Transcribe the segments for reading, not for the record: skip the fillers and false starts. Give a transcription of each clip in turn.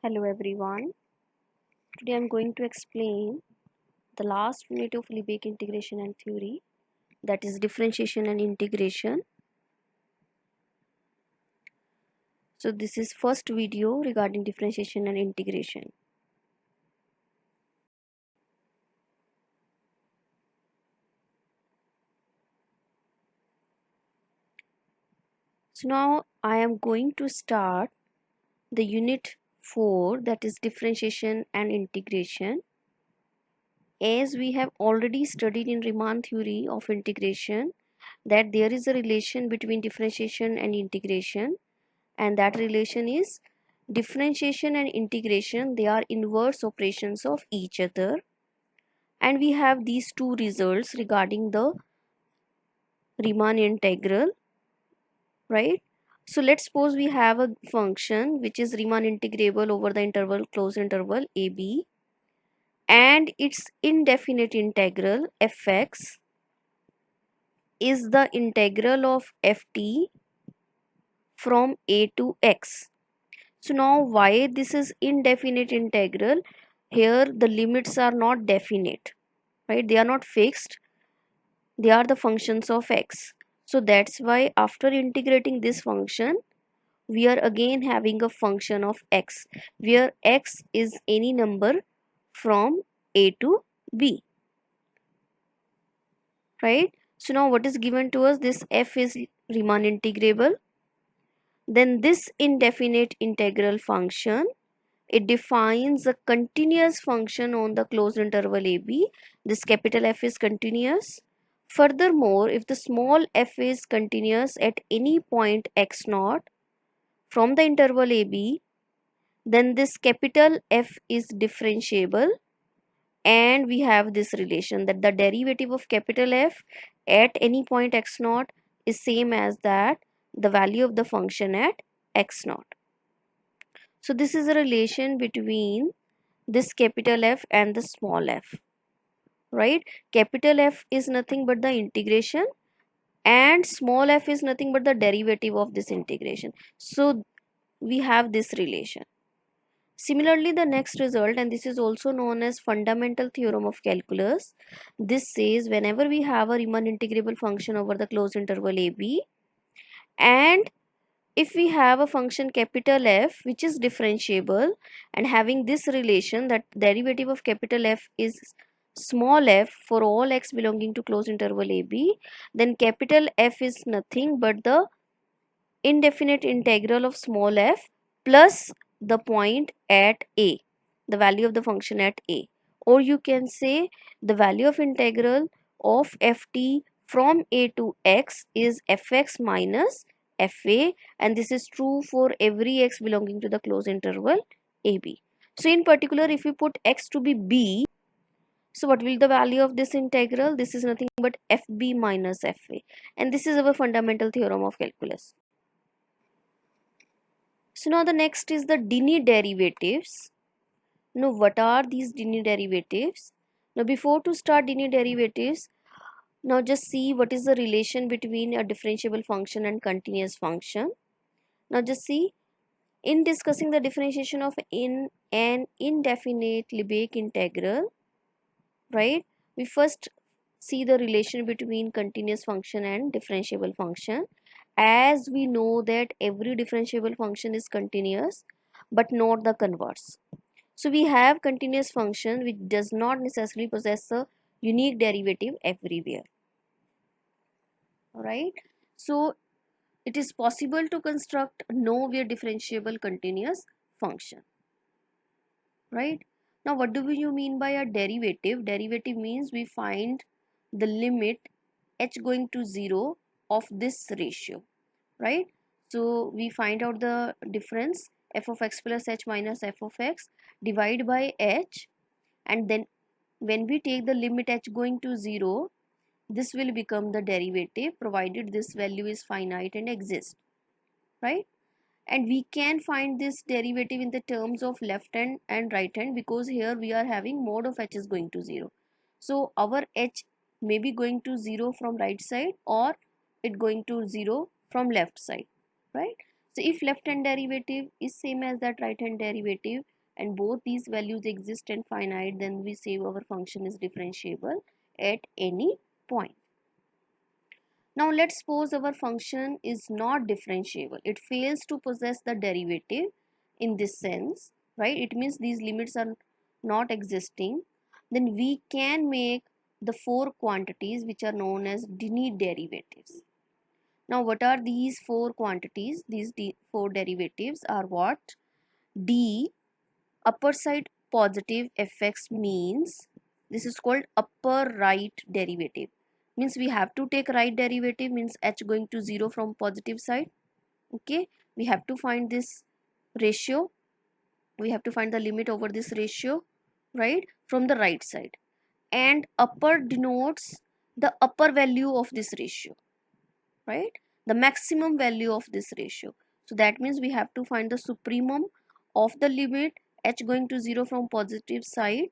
Hello everyone. Today I'm going to explain the last unit of Lebesgue integration and theory, that is differentiation and integration. So this is first video regarding differentiation and integration. So now I am going to start the unit 4, that is differentiation and integration. As we have already studied in Riemann theory of integration that there is a relation between differentiation and integration, and that relation is differentiation and integration, they are inverse operations of each other, and we have these two results regarding the Riemann integral, right? So let's suppose we have a function which is Riemann integrable over the interval closed interval ab, and its indefinite integral fx is the integral of ft from a to x. So now why this is indefinite integral? Here the limits are not definite, right? They are not fixed. They are the functions of x. So that's why after integrating this function, we are again having a function of x, where x is any number from a to b, right? So now what is given to us? This f is Riemann integrable. Then this indefinite integral function, it defines a continuous function on the closed interval AB. This capital F is continuous. Furthermore, if the small f is continuous at any point x0 from the interval AB, then this capital F is differentiable, and we have this relation that the derivative of capital F at any point x0 is same as that the value of the function at x0. So this is a relation between this capital F and the small f, right? Capital F is nothing but the integration, and small f is nothing but the derivative of this integration. So we have this relation. Similarly, the next result, and this is also known as fundamental theorem of calculus, this says whenever we have a Riemann integrable function over the closed interval AB, and if we have a function capital F which is differentiable and having this relation that derivative of capital F is small f for all x belonging to closed interval AB, then capital F is nothing but the indefinite integral of small f plus the point at a, the value of the function at a, or you can say the value of integral of ft from a to x is fx minus fa, and this is true for every x belonging to the closed interval ab. So in particular, if we put x to be b, so what will the value of this integral? This is nothing but fb minus fa, and this is our fundamental theorem of calculus. So now the next is the Dini derivatives. Now what are these Dini derivatives? Now before to start Dini derivatives, now just see what is the relation between a differentiable function and continuous function. Now just see, in discussing the differentiation of in an indefinite Lebesgue integral, right? We first see the relation between continuous function and differentiable function. As we know that every differentiable function is continuous, but not the converse. So we have continuous function which does not necessarily possess a unique derivative everywhere. Alright. So it is possible to construct nowhere differentiable continuous function. Right. Now what do you mean by a derivative? Derivative means we find the limit h going to 0 of this ratio. Right. So we find out the difference f of x plus h minus f of x, divide by h, and then when we take the limit h going to 0, this will become the derivative provided this value is finite and exists, right? And we can find this derivative in the terms of left hand and right hand, because here we are having mod of h is going to 0. So our h may be going to 0 from right side, or it going to 0 from left side, right? So if left hand derivative is same as that right hand derivative and both these values exist and finite, then we say our function is differentiable at any point. Now let's suppose our function is not differentiable. It fails to possess the derivative in this sense, right? It means these limits are not existing. Then we can make the four quantities which are known as Dini derivatives. Now what are these four quantities? These four derivatives are what? D upper side positive fx means this is called upper right derivative, means we have to take right derivative, means h going to 0 from positive side. Okay, we have to find this ratio, we have to find the limit over this ratio, right, from the right side, and upper denotes the upper value of this ratio, right, the maximum value of this ratio. So that means we have to find the supremum of the limit h going to 0 from positive side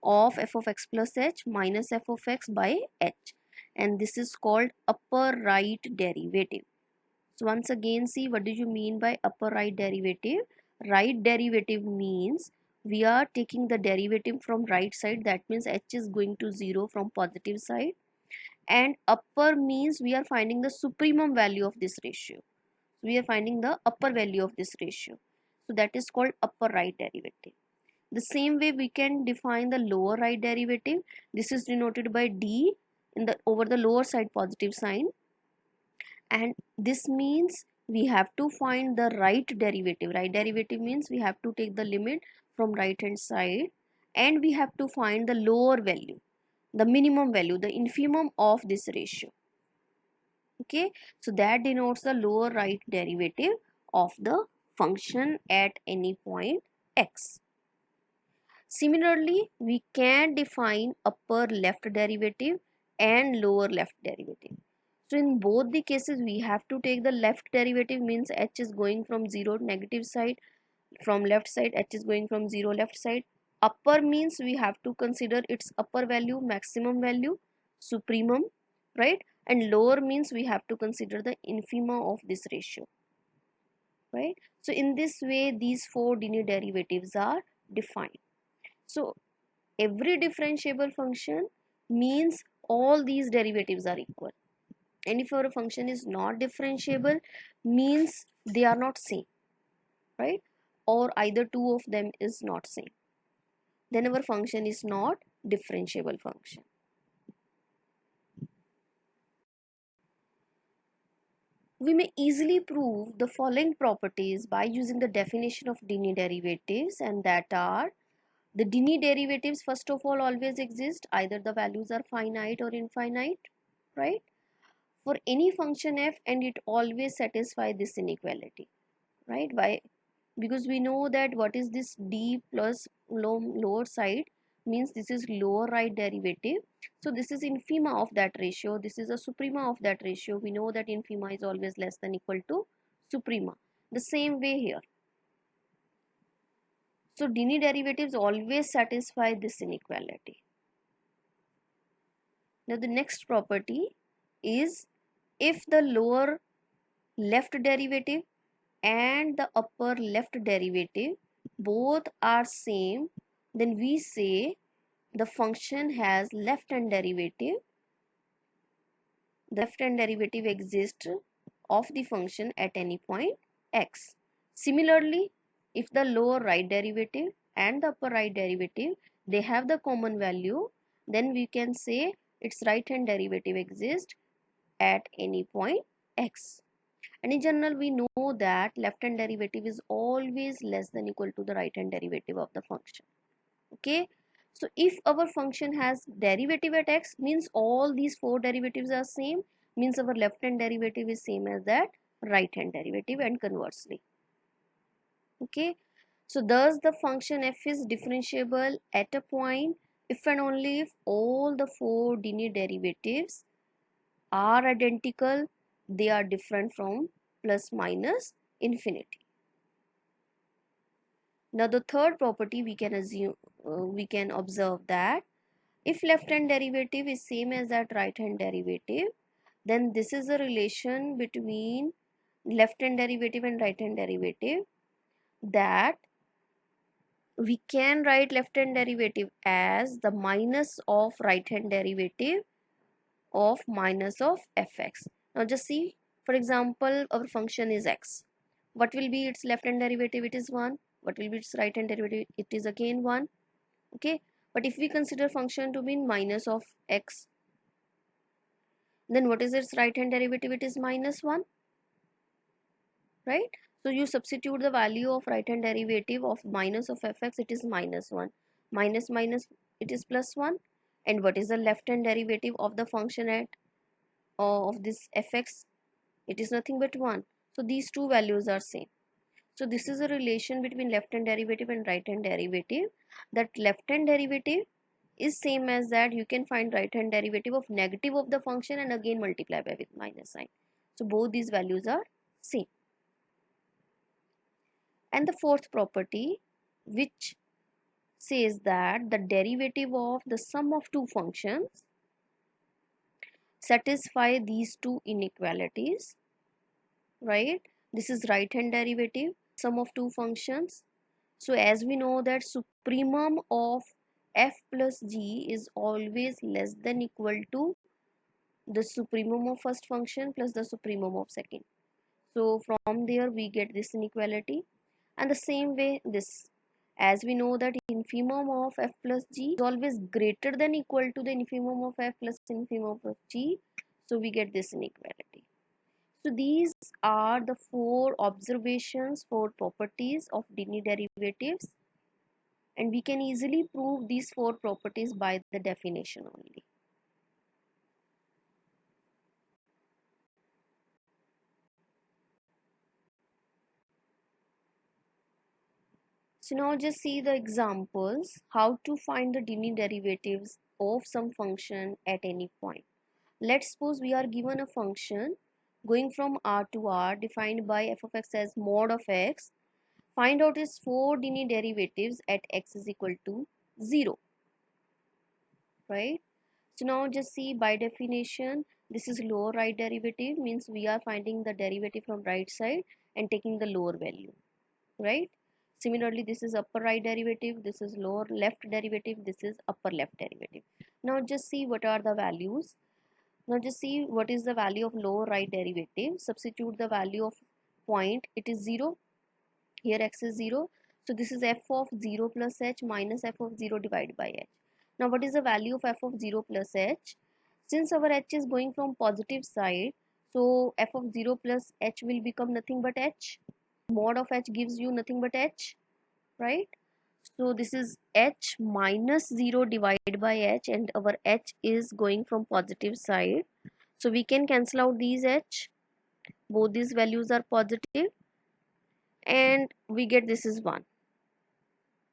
of f of x plus h minus f of x by h, and this is called upper right derivative. So once again, see, what do you mean by upper right derivative? Right derivative means we are taking the derivative from right side, that means h is going to 0 from positive side, and upper means we are finding the supremum value of this ratio. We are finding the upper value of this ratio. So that is called upper right derivative. The same way we can define the lower right derivative. This is denoted by d in the over the lower side positive sign, and this means we have to find the right derivative. Right derivative means we have to take the limit from right hand side and we have to find the lower value, the minimum value, the infimum of this ratio. Okay, so that denotes the lower right derivative of the function at any point x. Similarly, we can define upper left derivative and lower left derivative. So in both the cases we have to take the left derivative, means h is going from 0 negative side, from left side h is going from 0 left side. Upper means we have to consider its upper value, maximum value, supremum, right, and lower means we have to consider the infima of this ratio, right. So in this way these four Dini derivatives are defined. So every differentiable function means all these derivatives are equal, and if our function is not differentiable means they are not same, right, or either two of them is not same, then our function is not differentiable function. We may easily prove the following properties by using the definition of Dini derivatives, and that are: the Dini derivatives first of all always exist, either the values are finite or infinite, right, for any function f, and it always satisfies this inequality, right. Why? Because we know that what is this d plus lower side, means this is lower right derivative, so this is infima of that ratio, this is a suprema of that ratio. We know that infima is always less than equal to suprema. The same way here, so Dini derivatives always satisfy this inequality. Now the next property is, if the lower left derivative and the upper left derivative both are same, then we say the function has left hand derivative. The left hand derivative exists of the function at any point x. Similarly, if the lower right derivative and the upper right derivative they have the common value, then we can say its right hand derivative exists at any point x. And in general we know that left hand derivative is always less than equal to the right hand derivative of the function. Okay, so if our function has derivative at x, means all these four derivatives are same, means our left hand derivative is same as that right hand derivative, and conversely. Okay, so thus the function f is differentiable at a point if and only if all the four Dini derivatives are identical, they are different from plus minus infinity. Now the third property we can assume, we can observe that if left hand derivative is same as that right hand derivative, then this is a relation between left hand derivative and right hand derivative, that we can write left hand derivative as the minus of right hand derivative of minus of fx. Now just see, for example, our function is x. What will be its left hand derivative? It is 1. What will be its right hand derivative? It is again 1. Okay, but if we consider function to be minus of x, then what is its right hand derivative? It is minus 1, right? So you substitute the value of right hand derivative of minus of fx, it is minus 1. Minus minus, it is plus 1. And what is the left hand derivative of the function at of this fx? It is nothing but 1. So these two values are same. So this is a relation between left hand derivative and right hand derivative, that left hand derivative is same as that you can find right hand derivative of negative of the function and again multiply by with minus sign. So both these values are same. And the fourth property, which says that the derivative of the sum of two functions satisfy these two inequalities, right? This is right hand derivative, sum of two functions. So as we know that supremum of f plus g is always less than equal to the supremum of first function plus the supremum of second. So from there we get this inequality. And the same way this, as we know that infimum of f plus g is always greater than equal to the infimum of f plus infimum of g, so we get this inequality. So these are the four observations, four properties of Dini derivatives, and we can easily prove these four properties by the definition only. So now just see the examples how to find the Dini derivatives of some function at any point. Let's suppose we are given a function going from R to R defined by f of x as mod of x. Find out its four Dini derivatives at x is equal to 0, right? So now just see, by definition this is lower right derivative, means we are finding the derivative from right side and taking the lower value, right? Similarly this is upper right derivative, this is lower left derivative, this is upper left derivative. Now just see what are the values. Now just see what is the value of lower right derivative. Substitute the value of point, it is 0. Here x is 0. So this is f of 0 plus h minus f of 0 divided by h. Now what is the value of f of 0 plus h? Since our h is going from positive side, so f of 0 plus h will become nothing but h. Mod of h gives you nothing but h, right? So this is h minus 0 divided by h, and our h is going from positive side. So we can cancel out these h. Both these values are positive, and we get this is 1,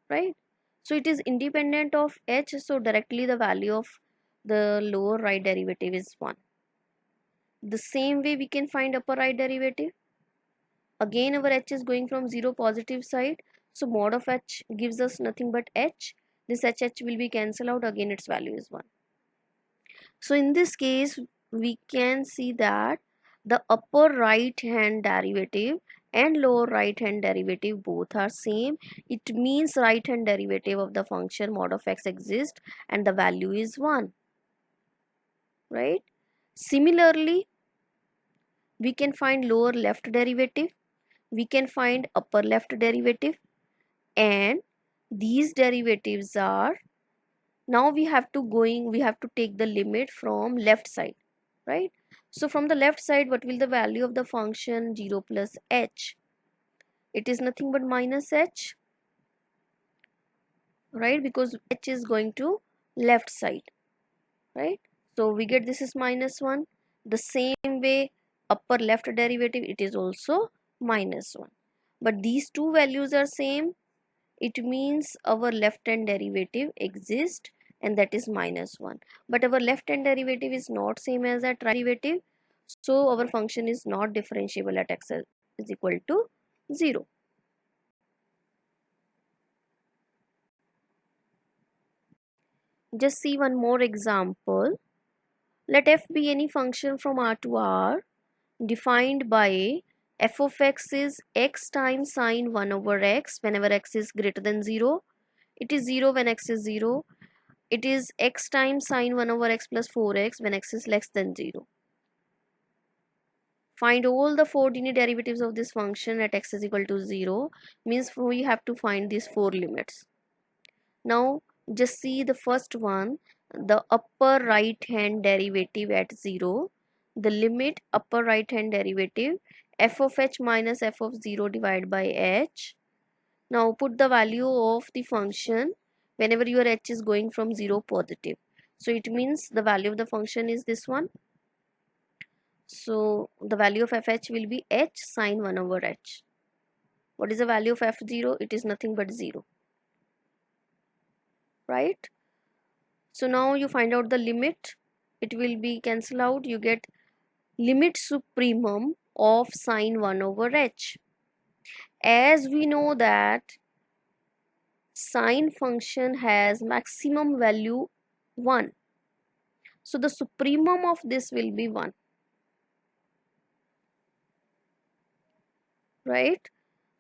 right? So it is independent of h, so directly the value of the lower right derivative is 1. The same way we can find upper right derivative. Again our h is going from 0 positive side, so mod of h gives us nothing but h. This h will be cancelled out, again its value is 1. So in this case we can see that the upper right hand derivative and lower right hand derivative both are same. It means right hand derivative of the function mod of x exists and the value is 1, right? Similarly we can find lower left derivative, we can find upper left derivative, and these derivatives are, now we have to take the limit from left side, right? So from the left side what will the value of the function 0 plus h? It is nothing but minus h, right? Because h is going to left side, right? So we get this is minus 1. The same way upper left derivative, it is also minus 1. But these two values are same, it means our left hand derivative exists, and that is minus 1. But our left hand derivative is not same as that right derivative, so our function is not differentiable at x is equal to 0. Just see one more example. Let f be any function from R to R defined by f of x is x times sine 1 over x whenever x is greater than 0. It is 0 when x is 0. It is x times sine 1 over x plus 4x when x is less than 0. Find all the 4 linear derivatives of this function at x is equal to 0. Means we have to find these 4 limits. Now just see the first one, the upper right hand derivative at 0. The limit upper right hand derivative f of h minus f of 0 divided by h. Now put the value of the function whenever your h is going from 0 positive. So it means the value of the function is this one. So the value of fh will be h sine 1 over h. What is the value of f0? It is nothing but 0. Right? So now you find out the limit. It will be cancel out. You get limit supremum of sine 1 over h. As we know that sine function has maximum value 1. So the supremum of this will be 1. Right?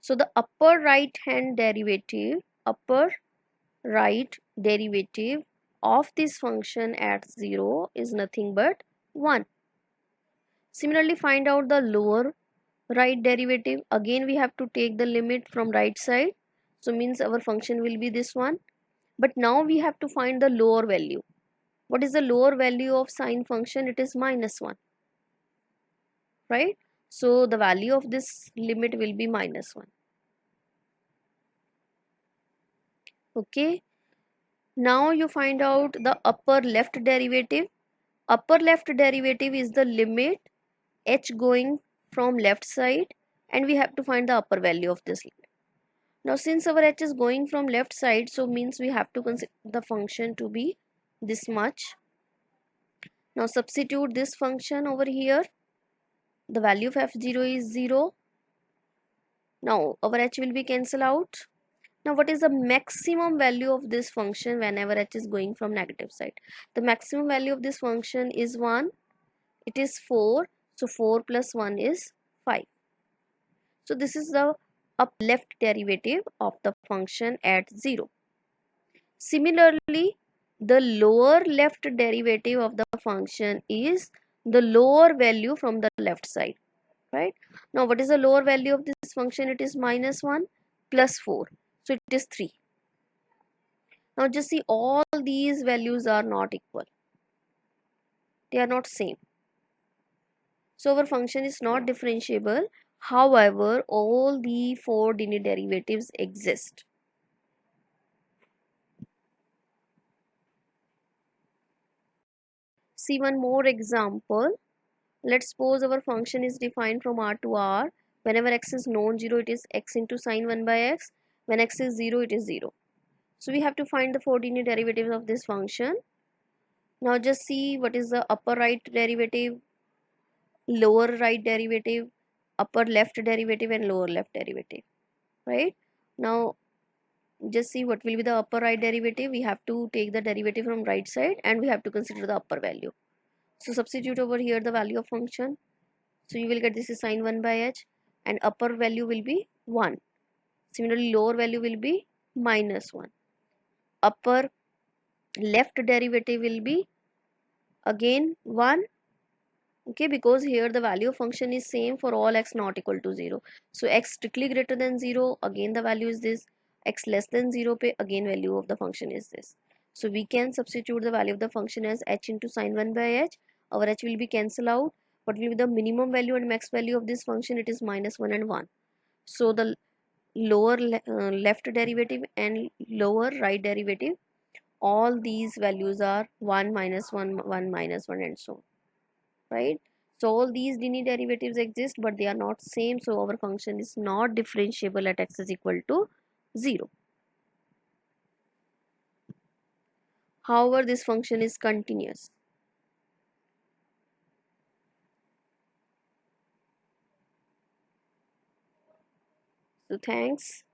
So the upper right derivative of this function at 0 is nothing but 1. Similarly, find out the lower right derivative. Again we have to take the limit from right side, so means our function will be this one. But now we have to find the lower value. What is the lower value of sine function? It is minus 1. Right? So the value of this limit will be minus 1. Okay. Now you find out the upper left derivative. Upper left derivative is the limit h going from left side, and we have to find the upper value of this limit. Now since our h is going from left side, so means we have to consider the function to be this much. Now substitute this function over here. The value of f0 is 0. Now our h will be cancelled out. Now what is the maximum value of this function whenever h is going from negative side? The maximum value of this function is 1. It is 4. So 4 plus 1 is 5. So this is the up left derivative of the function at 0. Similarly, the lower left derivative of the function is the lower value from the left side. Right? Now what is the lower value of this function? It is minus 1 plus 4. So it is 3. Now just see, all these values are not equal. They are not same. So our function is not differentiable. However, all the 4 linear derivatives exist. See one more example. Let's suppose our function is defined from R to R. Whenever x is non-zero, it is x into sine 1 by x. When x is 0, it is 0. So we have to find the 4 linear derivatives of this function. Now just see what is the upper right derivative, lower right derivative, upper left derivative and lower left derivative. Right? Now just see what will be the upper right derivative. We have to take the derivative from right side and we have to consider the upper value. So substitute over here the value of function. So you will get this is sine 1 by h, and upper value will be 1. Similarly, lower value will be minus 1. Upper left derivative will be again 1. Okay, because here the value of function is same for all x not equal to 0. So x strictly greater than 0, again the value is this. X less than 0 pe again value of the function is this. So we can substitute the value of the function as h into sine 1 by h. Our h will be cancelled out. What will be the minimum value and max value of this function? It is minus 1 and 1. So the lower left derivative and lower right derivative, all these values are 1 minus 1 1 minus 1 and so on. Right? So all these linear derivatives exist, but they are not same, so our function is not differentiable at x is equal to 0. However, this function is continuous. So thanks.